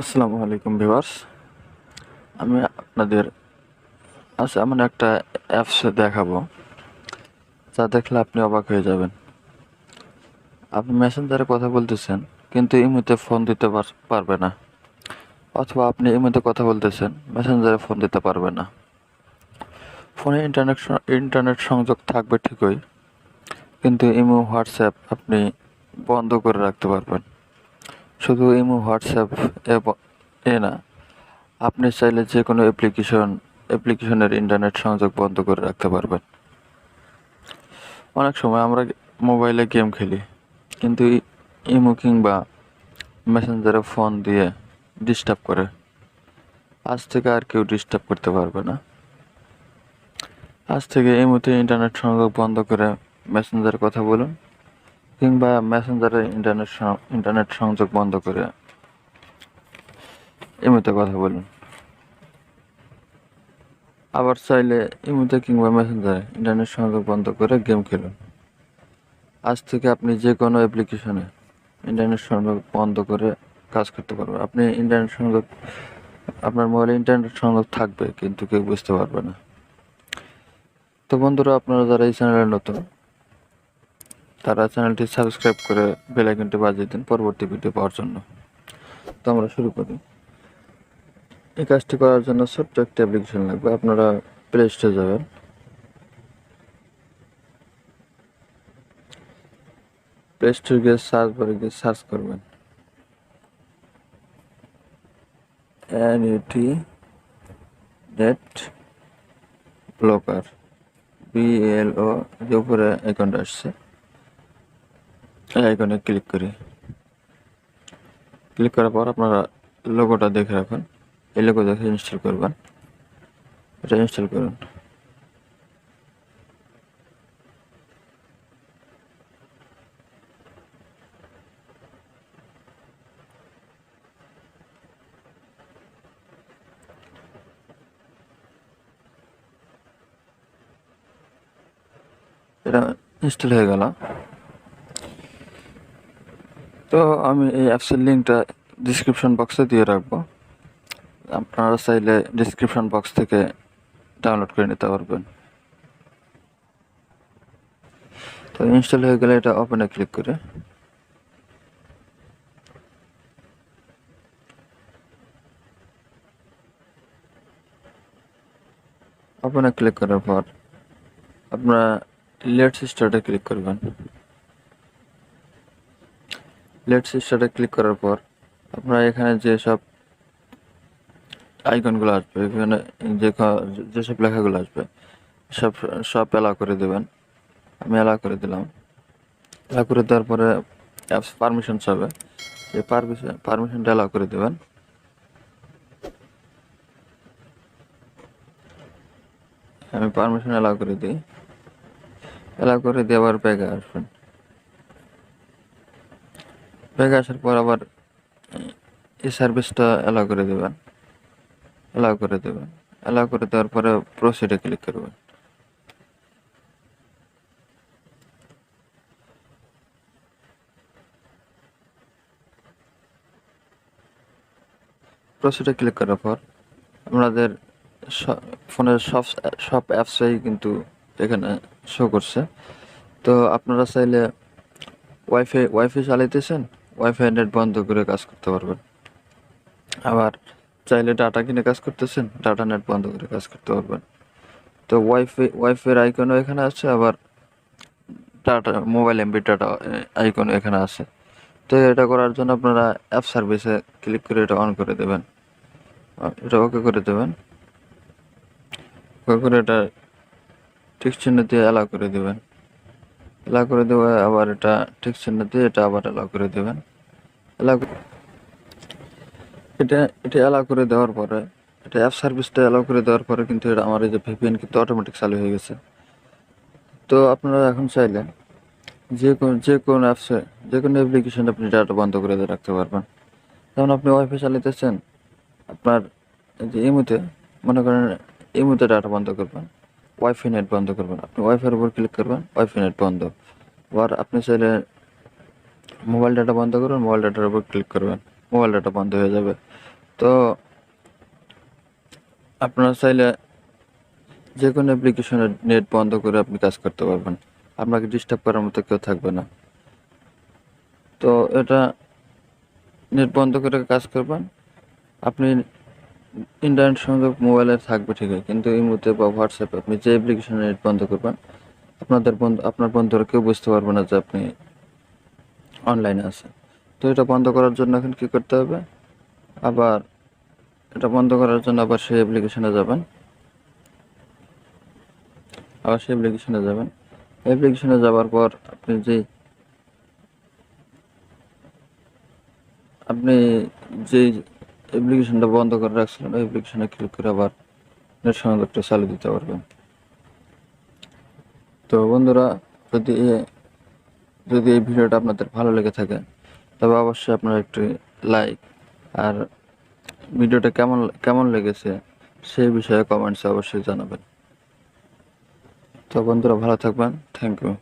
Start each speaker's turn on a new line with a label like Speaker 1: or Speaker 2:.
Speaker 1: আসসালামু আলাইকুম ভিউয়ার্স। আমি আপনাদের এমন একটা অ্যাপস দেখাবো, যা দেখলে আপনি অবাক হয়ে যাবেন। আপনি মেসেঞ্জারে কথা বলতেছেন, কিন্তু ইমোতে ফোন দিতে পারবে না, অথবা আপনি ইমোতে কথা বলতেছেন, মেসেঞ্জারে ফোন দিতে পারবে না। ফোনে ইন্টারনেট সংযোগ থাকবে ঠিকই, কিন্তু ইমো হোয়াটসঅ্যাপ আপনি বন্ধ করে রাখতে পারবেন। শুধু ইমো হোয়াটসঅ্যাপ এ না, আপনি চাইলে যে কোনো অ্যাপ্লিকেশনের ইন্টারনেট সংযোগ বন্ধ করে রাখতে পারবেন। অনেক সময় আমরা মোবাইলে গেম খেলি, কিন্তু ইমো কিংবা মেসেঞ্জারে ফোন দিয়ে ডিস্টার্ব করে। আজ থেকে আর কেউ ডিস্টার্ব করতে পারবে না। আজ থেকে ইমোতে ইন্টারনেট সংযোগ বন্ধ করে মেসেঞ্জারে কথা বলুন, কিংবা মেসেঞ্জারে ইন্টারনেট সংযোগ বন্ধ করে ইমোতে কথা বলুন। আবার চাইলে ইমোতে কিংবা মেসেঞ্জারে ইন্টারনেট সংযোগ বন্ধ করে গেম খেলুন। আজ থেকে আপনি যে কোনো অ্যাপ্লিকেশনে ইন্টারনেট সংযোগ বন্ধ করে কাজ করতে পারবেন। আপনার মোবাইলে ইন্টারনেট সংযোগ থাকবে, কিন্তু কেউ বুঝতে পারবে না। তো বন্ধুরা, আপনারা যারা এই চ্যানেলে নতুন, তারা চ্যানেলটি সাবস্ক্রাইব করে বেল আইকনটি বাজিয়ে দিন পরবর্তী ভিডিও পাওয়ার জন্য। তো আমরা শুরু করি। এই কাজটি করার জন্য ছোট্ট একটা অ্যাপ্লিকেশন লাগবে। আপনারা প্লে স্টোরে যাবেন। প্লে স্টোরে গিয়ে সার্চ বারে গিয়ে সার্চ করবেন NUT নেট ব্লকার, BLO। যে উপরে আইকনটা আসছে, এই আইকনে ক্লিক করার পর আপনারা লোগোটা দেখে রাখুন। এই লোগো দেখে ইনস্টল করবেন। এটা ইনস্টল করুন। এটা ইনস্টল হয়ে গেল। তো আমি এই অ্যাপসের লিঙ্কটা ডিসক্রিপশন বক্সে দিয়ে রাখবো। আপনারা চাইলে ডিসক্রিপশন বক্স থেকে ডাউনলোড করে নিতে পারবেন। তো ইনস্টল হয়ে গেলে এটা ওপেনে ক্লিক করে ওপেনে ক্লিক করার পর আপনারা লেটস স্টার্টে ক্লিক করবেন। লেটস স্টার্টে ক্লিক করার পর আপনারা এখানে যেসব আইকনগুলো আসবে, এখানে যেসব লেখাগুলো আসবে সব সব অ্যালাউ করে দেবেন। আমি অ্যালাউ করে দিলাম। অ্যালাউ করে দেওয়ার পরে অ্যাপস পারমিশন চাবে, এই পারমিশনটা অ্যালাউ করে দেবেন। আমি পারমিশন অ্যালাউ করে দিই। অ্যালাউ করে দিয়ে আবার ব্যাগে আসবেন। ব্যাগে আসার পর আবার এই সার্ভিসটা অ্যালাউ করে দেবেন। অ্যালাউ করে দেওয়ার পরে প্রসিডে ক্লিক করবেন। প্রসিডে ক্লিক করার পর আপনাদের ফোনের সব অ্যাপসই কিন্তু এখানে শো করছে। তো আপনারা চাইলে ওয়াইফাই চালাইতেছেন, ওয়াইফাই নেট বন্ধ করে কাজ করতে পারবেন। আবার চাইলে ডাটা কিনে কাজ করতেছেন, ডাটা নেট বন্ধ করে কাজ করতে পারবেন। তো ওয়াইফাইয়ের আইকনও এখানে আছে, আবার ডাটা মোবাইল এমবি ডাটা আইকনও এখানে আছে। তো এটা করার জন্য আপনারা অ্যাপ সার্ভিসে ক্লিক করে এটা অন করে দেবেন। এটা ওকে করে দেবেন। ওকে করে এটা টিক চিহ্ন দিয়ে অ্যালাউ করে দেবেন। অ্যালাউ করে দেবে, আবার এটা টিক চিহ্ন দিয়ে এটা আবার অ্যালাউ করে দেবেন। এটা অ্যালাউ করে দেওয়ার পরে, এটা অ্যাপ সার্ভিসটা অ্যালাউ করে দেওয়ার পরে কিন্তু এটা আমার এই যে ভিপিএন কিন্তু অটোমেটিক চালু হয়ে গেছে। তো আপনারা এখন চাইলে যে কোনো অ্যাপসে যে কোনো অ্যাপ্লিকেশন আপনি ডাটা বন্ধ করে রাখতে পারবেন। যেমন আপনি ওয়াইফাই চালাইতেছেন, আপনার যে মনে করেন ইমুতে ডাটা বন্ধ করবেন, ওয়াইফাই নেট বন্ধ করবেন, আপনি ওয়াইফাইয়ের উপর ক্লিক করবেন, ওয়াইফাই নেট বন্ধ। আবার আপনি চাইলে মোবাইল ডাটা বন্ধ করবেন, মোবাইল ডাটার উপর ক্লিক করবেন, মোবাইল ডাটা বন্ধ হয়ে যাবে। তো আপনারা চাইলে যে কোনো অ্যাপ্লিকেশনের নেট বন্ধ করে আপনি কাজ করতে পারবেন, আপনাকে ডিস্টার্ব করার মতো কেউ থাকবে না। তো এটা নেট বন্ধ করে কাজ করবেন। আপনি ইন্টারনেট সংযোগ মোবাইলে থাকবে ঠিকই, কিন্তু ইমোতে বা হোয়াটসঅ্যাপে আপনি যে অ্যাপ্লিকেশনে নেট বন্ধ করবেন, আপনার বন্ধুরা কেউ বুঝতে পারবে না যে আপনি অনলাইনে আছেন। তো এটা বন্ধ করার জন্য এখন কী করতে হবে, আবার এটা বন্ধ করার জন্য আবার সেই অ্যাপ্লিকেশনে যাবেন। অ্যাপ্লিকেশনে যাওয়ার পর আপনি যেই অ্যাপ্লিকেশনটা বন্ধ করে রাখছিলেন ওই অ্যাপ্লিকেশনে ক্লিক করে আবার নেট সংযোগটা চালু দিতে পারবেন। তো বন্ধুরা, যদি যদি এই ভিডিওটা আপনাদের ভালো লেগে থাকে তবে অবশ্যই আপনারা একটু লাইক আর ভিডিওটা কেমন লেগেছে সেই বিষয়ে কমেন্টসে অবশ্যই জানাবেন। তো বন্ধুরা, ভালো থাকবেন। Thank you.